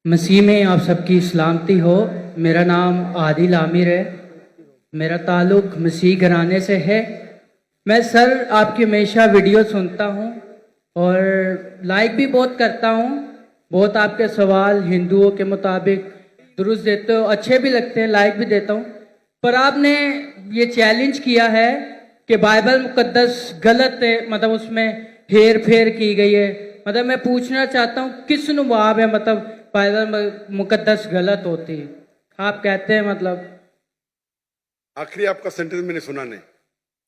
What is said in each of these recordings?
मसीह में आप सबकी सलामती हो। मेरा नाम आदिल आमिर है। मेरा ताल्लुक मसीह घराने से है। मैं सर आपकी हमेशा वीडियो सुनता हूँ और लाइक भी बहुत करता हूँ। बहुत आपके सवाल हिंदुओं के मुताबिक दुरुस्त देते हो, अच्छे भी लगते हैं, लाइक भी देता हूँ। पर आपने ये चैलेंज किया है कि बाइबल मुकद्दस गलत है, मतलब उसमें हेर फेर की गई है। मतलब मैं पूछना चाहता हूँ किस नुवाब है, मतलब बाइबल मुकद्दस गलत होती है आप कहते हैं, मतलब आखिरी आपका सेंटेंस मैंने सुना नहीं।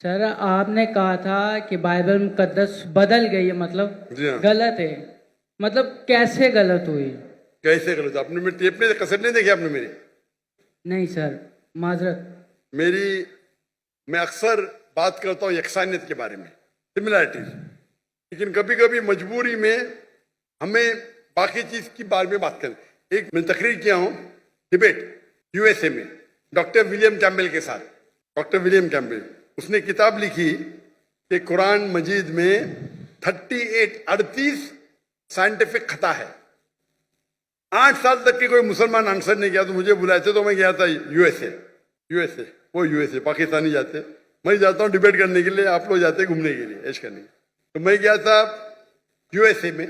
सर आपने कहा था कि बाइबल मुकद्दस बदल गई है, मतलब जी हाँ। गलत है। मतलब कैसे गलत हुई? कैसे गलत? आपने मेरी टेप नहीं, कसर नहीं देखी आपने मेरी? नहीं सर, माजरत। मेरी मैं अक्सर बात करता हूँ यकसानियत के बारे में, सिमिलैरिटीज, लेकिन कभी कभी मजबूरी में हमें बाकी चीज की बारे में बात करें। एक मैं तकरीर किया हूँ डिबेट यूएसए में डॉक्टर विलियम कैम्बेल के साथ। डॉक्टर विलियम कैम्बेल, उसने किताब लिखी कि कुरान मजीद में 38 साइंटिफिक खता है। 8 साल तक के कोई मुसलमान आंसर नहीं किया, तो मुझे बुलाए थे, तो मैं गया था यूएसए वो यूएसए, पाकिस्तानी जाते, मैं जाता हूँ डिबेट करने के लिए, आप लोग जाते घूमने के लिए, ऐश करने। तो मैं गया था यूएसए में,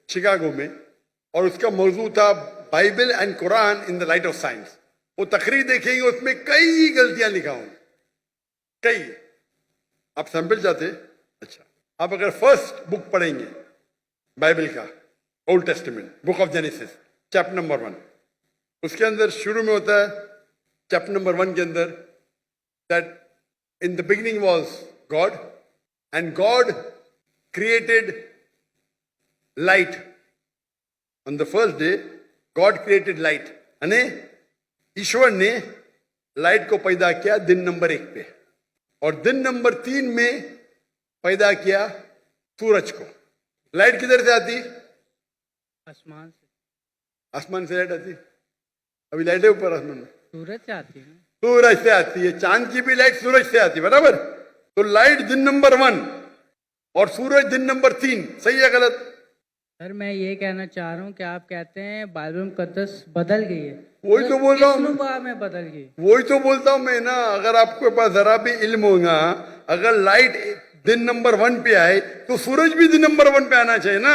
शिकागो में, और उसका मौजू था Bible and Quran in the light of science. वो तकरीर देखेंगे, उसमें कई गलतियां लिखा हूं, कई। आप सैंपल चाहते? अच्छा, आप अगर फर्स्ट बुक पढ़ेंगे बाइबल का, old testament, book of genesis, chapter number 1, उसके अंदर शुरू में होता है, चैप्टर नंबर 1 के अंदर, that in the beginning was God and God created light. On the first day God created light, यानी ईश्वर ने लाइट को पैदा किया दिन नंबर 1 पे, और दिन नंबर 3 में पैदा किया सूरज को। लाइट किधर से आती? आसमान से। आसमान से लाइट आती? अभी लाइट है ऊपर आसमान में? सूरज से आती है। सूरज से आती है। चांद की भी लाइट सूरज से आती है, बराबर? तो लाइट दिन नंबर 1 और सूरज दिन नंबर 3, सही है गलत? सर मैं ये कहना चाह रहा हूँ कि आप कहते हैं बाइबल मुकद्दस बदल गई है, वही तो बोल रहा हूँ, में बदल गई। वही तो बोलता हूं मैं ना। अगर आपके पास जरा भी इल्म होगा, अगर लाइट दिन नंबर 1 पे आए तो सूरज भी दिन नंबर 1 पे आना चाहिए ना।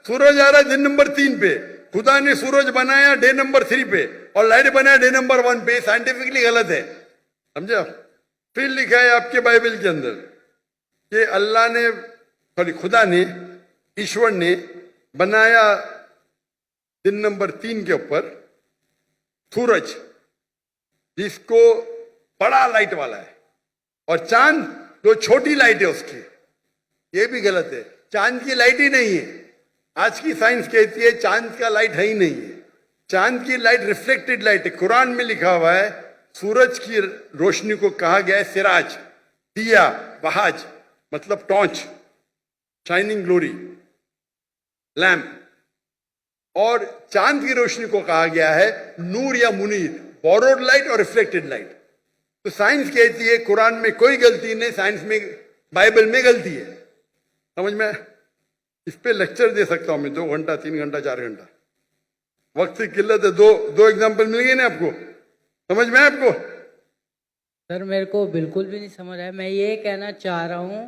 सूरज आ रहा है दिन नंबर 3 पे, खुदा ने सूरज बनाया डे नंबर 3 पे और लाइट बनाया डे नंबर 1 पे, साइंटिफिकली गलत है, समझा? फिर लिखा है आपके बाइबल के अंदर कि अल्लाह ने, सॉरी, खुदा ने, ईश्वर ने बनाया दिन नंबर 3 के ऊपर सूरज, जिसको बड़ा लाइट वाला है, और चांद जो छोटी लाइट है उसकी। ये भी गलत है, चांद की लाइट ही नहीं है। आज की साइंस कहती है चांद का लाइट है ही नहीं है। चांद की लाइट रिफ्लेक्टेड लाइट है। कुरान में लिखा हुआ है सूरज की रोशनी को कहा गया है सिराज, दिया, बहाज, मतलब टॉर्च, शाइनिंग ग्लोरी, लैम्प। और चांद की रोशनी को कहा गया है नूर या मुनीर, बोरोड लाइट और रिफ्लेक्टेड लाइट। तो साइंस कहती है कुरान में कोई गलती नहीं, साइंस में, बाइबल में गलती है। समझ में? इस पे लेक्चर दे सकता हूं मैं 2 घंटा, 3 घंटा, 4 घंटा। वक्त की किल्लत है। दो एग्जाम्पल मिल गए ना आपको? समझ में आपको? सर मेरे को बिल्कुल भी नहीं समझ आया। मैं ये कहना चाह रहा हूँ,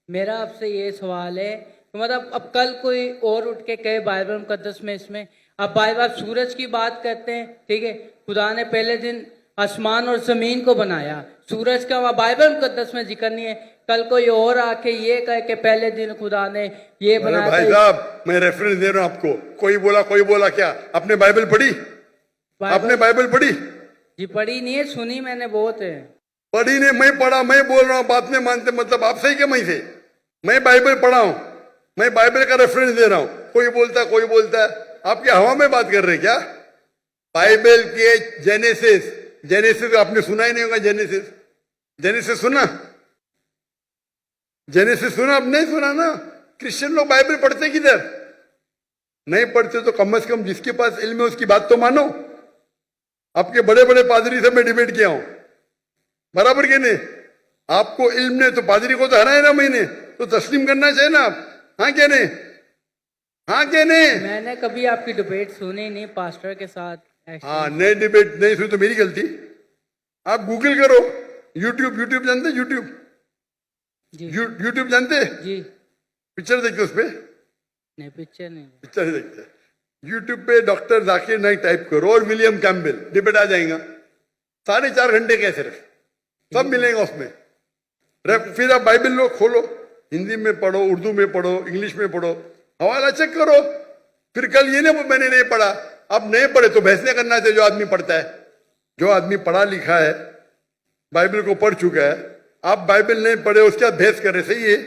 मेरा आपसे ये सवाल है, तो मतलब अब कल कोई और उठ के कहे बाइबल मुकद्दस में, इसमें अब बाइबल सूरज की बात करते हैं, ठीक है, खुदा ने पहले दिन आसमान और जमीन को बनाया, सूरज का वहाँ बाइबल मुकद्दस में जिक्र नहीं है। कल कोई और आके ये कहे कि पहले दिन खुदा ने ये बनाया। भाई साहब, मैं रेफरेंस दे रहा हूं आपको। कोई बोला क्या? आपने बाइबल पढ़ी? आपने बाइबल पढ़ी? जी पढ़ी नहीं है, सुनी मैंने बहुत है। पढ़ी नहीं, मैं पढ़ा, मैं बोल रहा हूं, बात नहीं मानते, मतलब आप सही क्या मैं से? मैं बाइबल पढ़ा हूं, मैं बाइबल का रेफरेंस दे रहा हूं। कोई बोलता है, आप क्या हवा में बात कर रहे हैं क्या? बाइबल के जेनेसिस आपने सुना ही नहीं होगा। जेनेसिस सुना? जेनेसिस सुना? आप नहीं सुना ना। क्रिश्चियन लोग बाइबल पढ़ते किधर? नहीं पढ़ते तो कम से कम जिसके पास इल्म है उसकी बात तो मानो। आपके बड़े बड़े पादरी से मैं डिबेट किया हूं, बराबर के नहीं? आपको इल्म नहीं तो पादरी को तो हराए ना मैंने, तो तस्लीम करना चाहिए ना आप। हाँ क्या नहीं? हाँ क्या नहीं? मैंने कभी आपकी डिबेट सुनी नहीं पास्टर के साथ। हाँ, नई डिबेट नहीं सुनी तो मेरी गलती। आप गूगल करो, यूट्यूब जानते? यूट्यूब जी यूट्यूब जानते? जी। पिक्चर देखते उस पे? नहीं, पिक्चर नहीं। पिक्चर देखते। यूट्यूब पे डॉक्टर जाकिर नाइक टाइप करो और विलियम कैम्पबेल, डिबेट आ जाएगा। 4.5 घंटे के सिर्फ, सब मिलेगा उसमें। फिर आप बाइबल लो, खोलो, हिंदी में पढ़ो, उर्दू में पढ़ो, इंग्लिश में पढ़ो, हवाला चेक करो। फिर कल ये ना मैंने नहीं पढ़ा, अब नहीं पढ़े तो बहस नहीं करना चाहिए। जो आदमी पढ़ता है, जो आदमी पढ़ा लिखा है, बाइबल को पढ़ चुका है, आप बाइबल नहीं पढ़े उसके बाद बहस कर रहे, सही है?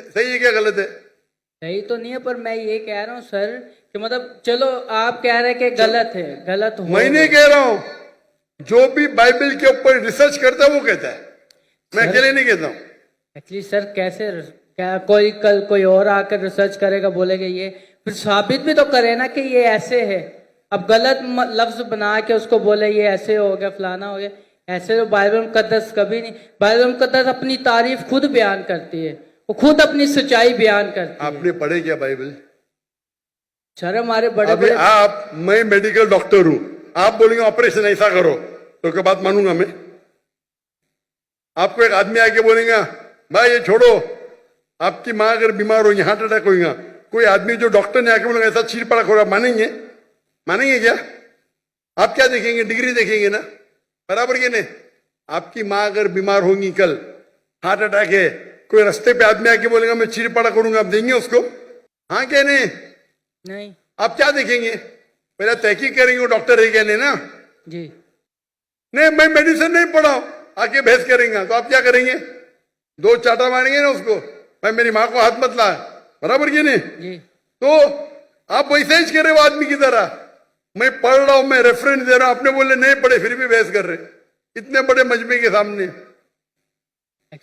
सही है क्या गलत है? सही तो नहीं है, पर मैं ये कह रहा हूँ सर कि मतलब चलो आप कह रहे हैं कि गलत है, गलत हो। मैं नहीं कह रहा हूं, जो भी बाइबल के ऊपर रिसर्च करता है वो कहता है, मैं अकेले नहीं कहता हूं। एक्चुअली सर कैसे, क्या कोई कल कोई और आकर रिसर्च करेगा, बोलेगा ये, फिर साबित भी तो करे ना कि ये ऐसे है। अब गलत लफ्ज बना के उसको बोले ये ऐसे हो गया, फलाना हो गया, ऐसे तो बाइबल मुकद्दस कभी नहीं। बाइबल मुकद्दस अपनी तारीफ खुद बयान करती है, वो खुद अपनी सच्चाई बयान करती है। आपने पढ़े क्या बाइबल? सर हमारे बड़े अभी बड़े आप, मैं मेडिकल डॉक्टर हूं, आप बोलेंगे ऑपरेशन ऐसा करो तो क्या बात मानूंगा मैं? आपको एक आदमी आके बोलेगा भाई ये छोड़ो, आपकी माँ अगर बीमार होगी, हार्ट अटैक होगा, कोई आदमी जो डॉक्टर ने आके बोलेगा ऐसा चीर पड़ा खोरा, मानेंगे? मानेंगे क्या? आप क्या देखेंगे? डिग्री देखेंगे ना, बराबर के नहीं? आपकी माँ अगर बीमार होगी कल, हार्ट अटैक है, कोई रास्ते पे आदमी आके बोलेगा मैं चीर पड़ा करूंगा, आप देंगे उसको? हाँ क्या नहीं? नहीं आप क्या देखेंगे? पहले तहकीक करेंगे वो डॉक्टर है क्या नहीं ना? जी। नहीं मैं मेडिसिन नहीं पढ़ा हूं, आके बहस करेंगे तो आप क्या करेंगे? 2 चाटा मारेंगे ना उसको, भाई मेरी माँ को हाथ मत ला, बराबर की नहीं? जी। तो आप वैसे ही करे वो आदमी की तरह, मैं पढ़ रहा हूं, मैं रेफरेंस दे रहा हूं, आपने बोले नहीं पढ़े फिर भी बहस कर रहे। इतने बड़े मजमे के सामने,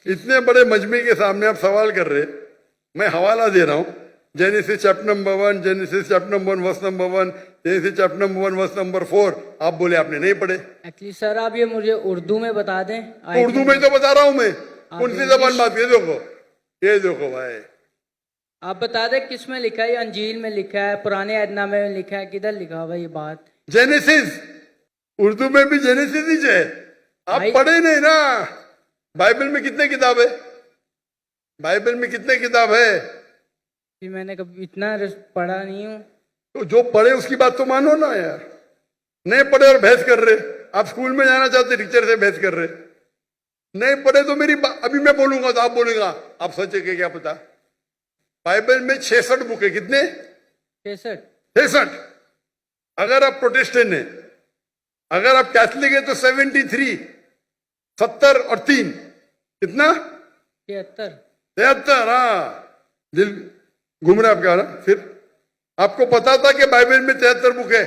इतने बड़े मजमे के सामने आप सवाल कर रहे, मैं हवाला दे रहा हूं, Genesis chapter number 1, Genesis chapter number 1 verse number 1, Genesis chapter number 1 verse number 4, आप बोले आपने नहीं पढ़े। एक्चुअली सर आप ये मुझे उर्दू में बता दें। तो उर्दू में तो बता रहा हूं मैं, कौन सी जबान बात? ये देखो भाई, आप बता दें किस में लिखा है? अंजील में लिखा है, पुराने अहदनामे में लिखा है, किधर लिखा हुआ ये बात? जेनेसिस, उर्दू में भी जेनेसिस ही है। आप भाई- पढ़े नहीं ना। बाइबल में कितने किताब है? बाइबल में कितने किताब है? कि मैंने कभी इतना पढ़ा नहीं हूँ। तो जो पढ़े उसकी बात तो मानो ना यार। नहीं पढ़े और बहस कर रहे, आप स्कूल में जाना चाहते टीचर से बहस कर रहे, नहीं पढ़े तो मेरी अभी मैं बोलूंगा तो आप बोलेगा आप सच है क्या पता? बाइबल में 66 बुक है, कितने? 66। अगर आप प्रोटेस्टेंट है, अगर आप कैथलिक है तो 73, 70 और 3 कितना? 73। हाँ, दिल घूम रहा है आपका ना। फिर आपको पता था कि बाइबल में 73 बुक है?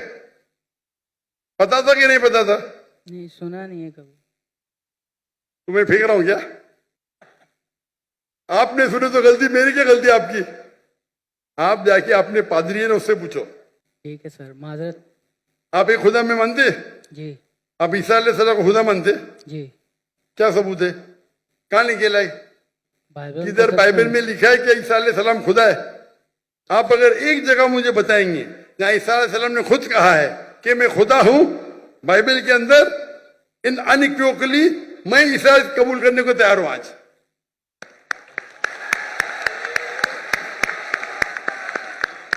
पता था कि नहीं पता था? नहीं, सुना नहीं है कभी। तुम्हें फेंक रहा हूं क्या? आपने सुने तो गलती मेरी, क्या गलती आपकी? आप जाके अपने पादरी है ना उससे पूछो। ठीक है सर, माजरत। आप एक खुदा में मानते? जी आप ईसा अलैहिस्सलाम को खुदा मानते? जी। क्या सबूत है? कहां लिखे लाई? बाइबल किधर बाइबल में लिखा है कि ईसा अलैहिस्सलाम खुदा है? आप अगर एक जगह मुझे बताएंगे जहां ईसा अलैहिस्सलाम ने खुद कहा है कि मैं खुदा हूं, बाइबल के अंदर इन अनइक्विवोकली, मैं ईसा कबूल करने को तैयार हूं आज।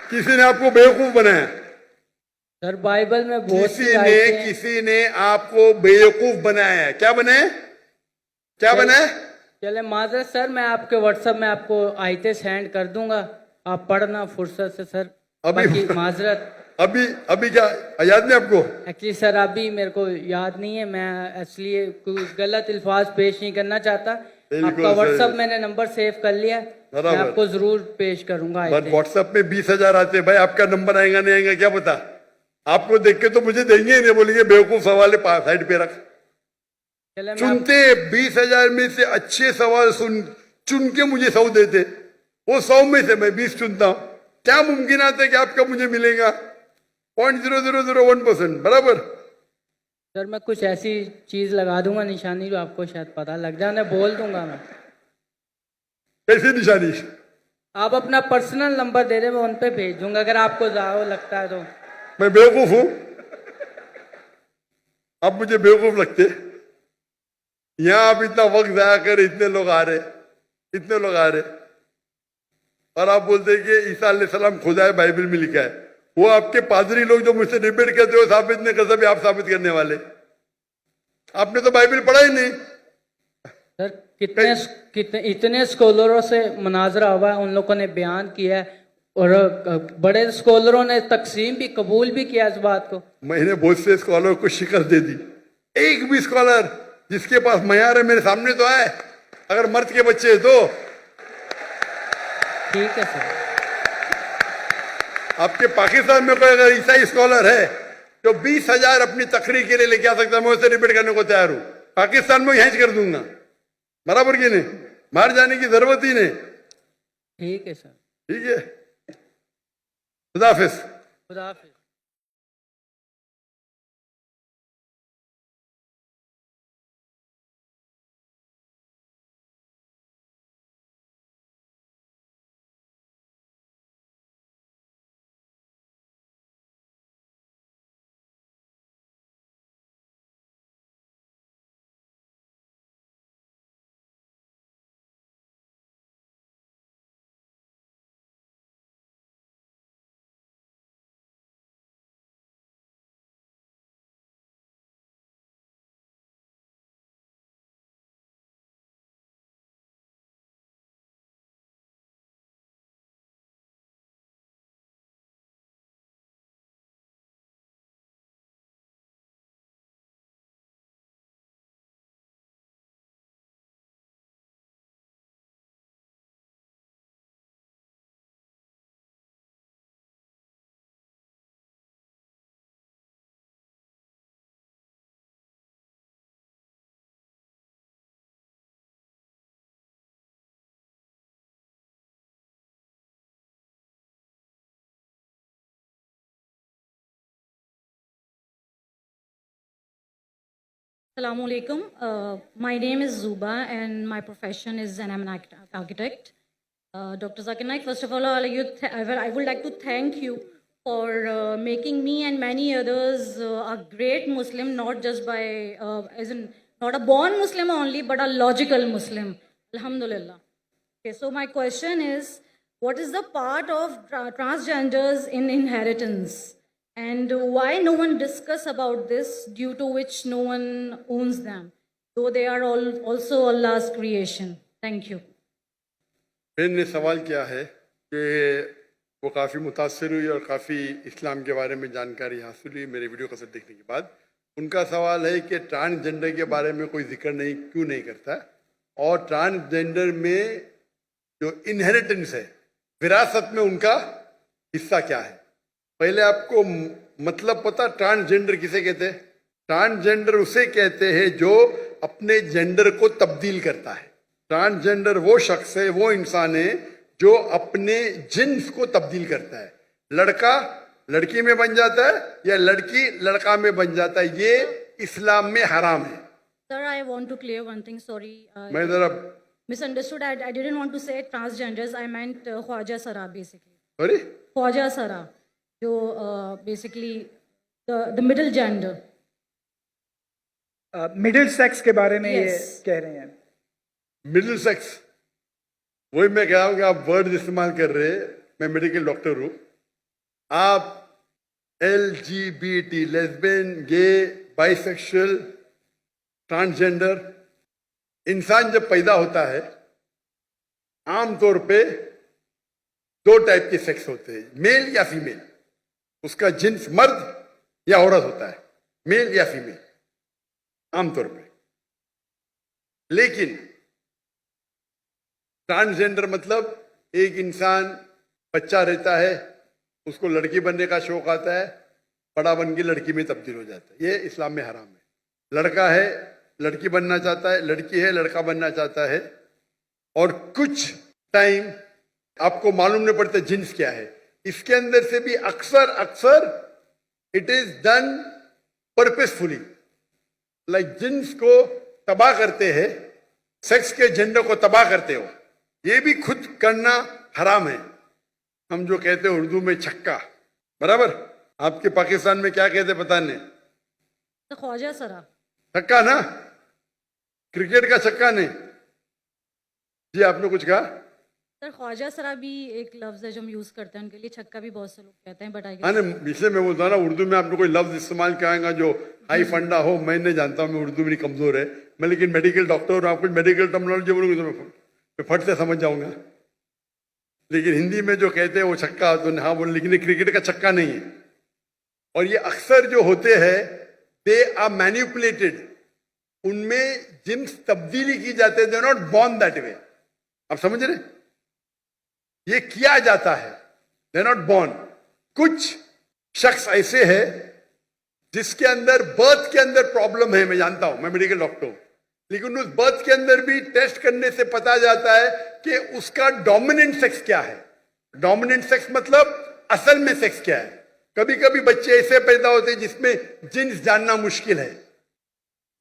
किसी ने आपको बेवकूफ बनाया? सर बाइबल में बहुत सी आयतें- किसी ने आपको बेवकूफ बनाया है। क्या बनाए? क्या बनाए? चले माजरत सर, मैं आपके व्हाट्सएप में आपको आयतें सेंड कर दूंगा, आप पढ़ना फुर्सत से सर। अभी माजरत अभी क्या याद नहीं आपको? एक्चुअली सर अभी मेरे को याद नहीं है, मैं इसलिए कोई गलत अल्फाज पेश नहीं करना चाहता। आपका व्हाट्सएप मैंने नंबर सेव कर लिया, मैं आपको जरूर पेश करूंगा। व्हाट्सएप में 20,000 आते भाई, आपका नंबर आएगा नहीं आएगा क्या पता? आपको देख के तो मुझे देंगे ही नहीं, बोलेंगे बेवकूफ सवाल है, साइड पे रख। चुनते 20,000 में से अच्छे सवाल चुन के मुझे 100 देते, वो 100 में से मैं 20 चुनता हूं। क्या मुमकिन आता है कि आपका मुझे मिलेगा 0.0001%? बराबर। सर मैं कुछ ऐसी चीज लगा दूंगा निशानी जो आपको शायद पता लग जाए, बोल दूंगा मैं। कैसी निशानी? आप अपना पर्सनल नंबर दे दें, मैं उन पे भेज दूंगा अगर आपको ज़्यादा लगता है तो। मैं बेवकूफ हूं? आप मुझे बेवकूफ लगते? यहां आप इतना वक्त जाया कर, इतने लोग आ रहे, इतने लोग आ रहे, और आप बोलते कि ईसा अलैहिस्सलाम खुदा है, बाइबल में लिखा है। वो आपके पादरी लोग जो मुझसे डिबेट करते हो साबित नहीं कर सकते, आप साबित करने वाले। आपने तो बाइबल पढ़ा ही नहीं। सर कितने इतने स्कॉलरों से मुनाजरा हुआ है, उन लोगों ने बयान किया है, और बड़े स्कॉलरों ने तकसीम भी कबूल भी किया इस बात को। मैंने बहुत से स्कॉलर को शिकस्त दे दी, एक भी स्कॉलर जिसके पास मयार है मेरे सामने तो आए, अगर मर्द के बच्चे हैं तो। ठीक है सर। आपके पाकिस्तान में कोई अगर ईसाई स्कॉलर है जो 20,000 अपनी तकरीर के लिए लेके आ सकता है, मैं उससे डिबेट करने को तैयार हूं। पाकिस्तान में हैंच कर दूंगा, बराबर की नहीं, बाहर जाने की जरूरत ही नहीं। ठीक है सर। ठीक है, खुदा हाफिज। खुदा हाफिज। Assalamualaikum. My name is Zuba and my profession is I'm an architect. Dr. Zakir Naik, first of all, I would like to thank you for making me and many others a great Muslim, not just by, as in, not a born Muslim only, but a logical Muslim. Alhamdulillah. Okay, so my question is, what is the part of transgenders in inheritance? And why no one discuss about this, due to which no one owns them, though they are all also Allah's creation? Thank you. बहन ने सवाल किया है कि वो काफ़ी मुतासर हुई और काफ़ी इस्लाम के बारे में जानकारी हासिल हुई मेरे वीडियो कैसेट देखने के बाद। उनका सवाल है कि ट्रांसजेंडर के बारे में कोई जिक्र नहीं क्यों नहीं करता, और ट्रांसजेंडर में जो इनहेरिटेंस है, विरासत में उनका हिस्सा क्या है। पहले आपको मतलब पता ट्रांसजेंडर किसे कहते हैं? ट्रांसजेंडर उसे कहते हैं जो अपने जेंडर को तब्दील करता है। ट्रांसजेंडर वो शख्स है, वो इंसान है जो अपने जिन्स को तब्दील करता है। लड़का लड़की में बन जाता है या लड़की लड़का में बन जाता है, ये इस्लाम में हराम है। Sir, I want to clear one thing. Sorry, मैं जरा misunderstood. I didn't want to say transgenders. I meant Khwaja Sara basically. Sorry, Khwaja Sara, जो basically the middle gender. Middle sex के बारे में Yes. ये कह रहे हैं। मिडिल सेक्स, वही मैं कह रहा हूं कि आप वर्ड इस्तेमाल कर रहे हैं। मैं मेडिकल डॉक्टर हूं। आप LGBT, लेस्बियन, गे, बाइसेक्सुअल, ट्रांसजेंडर, इंसान जब पैदा होता है आमतौर पे दो टाइप के सेक्स होते हैं, मेल या फीमेल। उसका जिन्स मर्द या औरत होता है, मेल या फीमेल आमतौर पे। लेकिन ट्रांसजेंडर मतलब एक इंसान बच्चा रहता है, उसको लड़की बनने का शौक आता है, बड़ा बन के लड़की में तब्दील हो जाता है। ये इस्लाम में हराम है। लड़का है लड़की बनना चाहता है, लड़की है लड़का बनना चाहता है, और कुछ टाइम आपको मालूम नहीं पड़ता जिन्स क्या है। इसके अंदर से भी अक्सर it is done purposefully, like jeans को तबाह करते हैं, सेक्स के जेंडर को तबाह करते हो। ये भी खुद करना हराम है। हम जो कहते हैं उर्दू में छक्का, बराबर, आपके पाकिस्तान में क्या कहते पता नहीं, तो ख्वाजा सरा। छक्का ना, क्रिकेट का छक्का नहीं। जी आपने कुछ कहा? सर ख्वाजा सरा भी एक लफ्ज है जो हम यूज करते हैं, उनके लिए छक्का भी बहुत से लोग कहते हैं, बट आई हाँ नहीं, इसलिए मैं बोलता हूँ ना, उर्दू में आपने कोई लफ्ज इस्तेमाल कराएंगा जो हाई फंडा हो, मैं नहीं जानता हूँ, मैं उर्दू मेरी कमजोर है, मैं लेकिन मेडिकल डॉक्टर हूँ, आप कुछ मेडिकल टर्मिनोलॉजी बोलोगे तो मैं फट से समझ जाऊंगा। लेकिन हिंदी में जो कहते हैं वो छक्का, तो हाँ बोले, लेकिन ये क्रिकेट का छक्का नहीं है। और ये अक्सर जो होते हैं दे आर मैनिपुलेटेड, उनमें जिन्स तब्दीली की जाते हैं, they are not born that way. आप समझ रहे, ये किया जाता है, दे आर नॉट बॉर्न। कुछ शख्स ऐसे है जिसके अंदर बर्थ के अंदर प्रॉब्लम है, मैं जानता हूं, मैं मेडिकल डॉक्टर हूं, लेकिन उस बर्थ के अंदर भी टेस्ट करने से पता जाता है कि उसका डोमिनेंट सेक्स क्या है। डोमिनेंट सेक्स मतलब असल में सेक्स क्या है। कभी कभी बच्चे ऐसे पैदा होते हैं जिसमें जिन्स जानना मुश्किल है,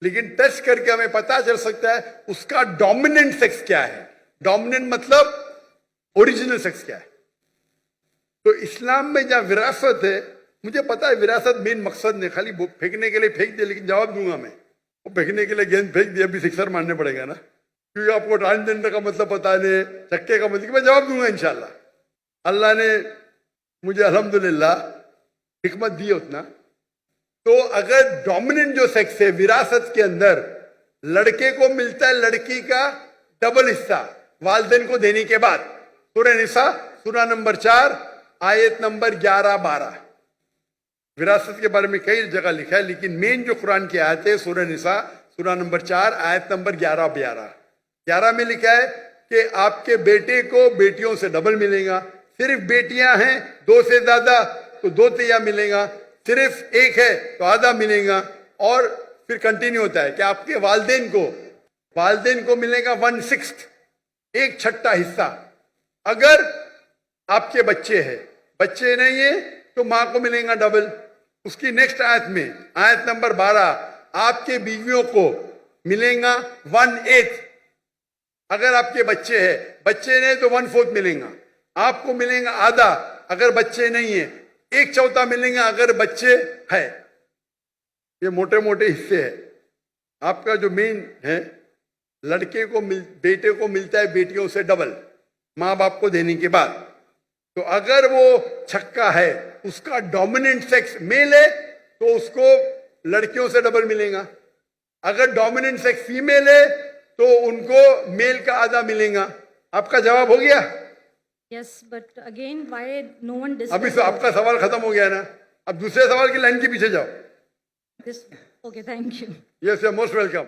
लेकिन टेस्ट करके हमें पता चल सकता है उसका डोमिनेंट सेक्स क्या है। डोमिनेंट मतलब ओरिजिनल सेक्स क्या है। तो इस्लाम में जहां विरासत है, मुझे पता है विरासत मेन मकसद नहीं, खाली फेंकने के लिए फेंक दिया, लेकिन जवाब दूंगा मैं। वो फेंकने के लिए गेंद फेंक दिया, अभी सिक्सर मारने पड़ेगा ना, क्योंकि आपको ट्रांसजेंडर का मतलब पता नहीं, चक्के का मतलब, मैं जवाब दूंगा इंशाल्लाह। अल्लाह ने मुझे अल्हम्दुलिल्लाह हिकमत दी उतना। तो अगर डोमिनेंट जो सेक्स है विरासत के अंदर, लड़के को मिलता है लड़की का डबल हिस्सा वालिदैन को देने के बाद। सूरह निसा सूरह नंबर 4 आयत नंबर 11-12 विरासत के बारे में कई जगह लिखा है, लेकिन मेन जो कुरान की आयत है सूरह निसा सूरह नंबर 4 आयत नंबर 11-12। 11 में लिखा है कि आपके बेटे को बेटियों से डबल मिलेगा, सिर्फ बेटियां हैं 2 से ज्यादा तो 2 तिया मिलेगा, सिर्फ एक है तो आधा मिलेगा। और फिर कंटिन्यू होता है कि आपके वालिदैन को मिलेगा 1/6, 1/6 हिस्सा। अगर आपके बच्चे हैं, बच्चे नहीं है तो मां को मिलेगा डबल। उसकी नेक्स्ट आयत में आयत नंबर 12, आपके बीवियों को मिलेगा 1/8। अगर आपके बच्चे हैं, बच्चे नहीं तो 1/4 मिलेगा। आपको मिलेगा आधा अगर बच्चे नहीं है, 1/4 मिलेगा अगर बच्चे है। ये मोटे मोटे हिस्से है। आपका जो मेन है, लड़के को बेटे को मिलता है बेटियों से डबल मां बाप को देने के बाद। तो अगर वो छक्का है, उसका डोमिनेंट सेक्स मेल है, तो उसको लड़कियों से डबल मिलेगा। अगर डोमिनेंट सेक्स फीमेल है तो उनको मेल का आधा मिलेगा। आपका जवाब हो गया? Yes, but again why no one अभी तो आपका सवाल खत्म हो गया ना, अब दूसरे सवाल की लाइन के पीछे जाओ। Okay, thank you. Yes, you are most welcome.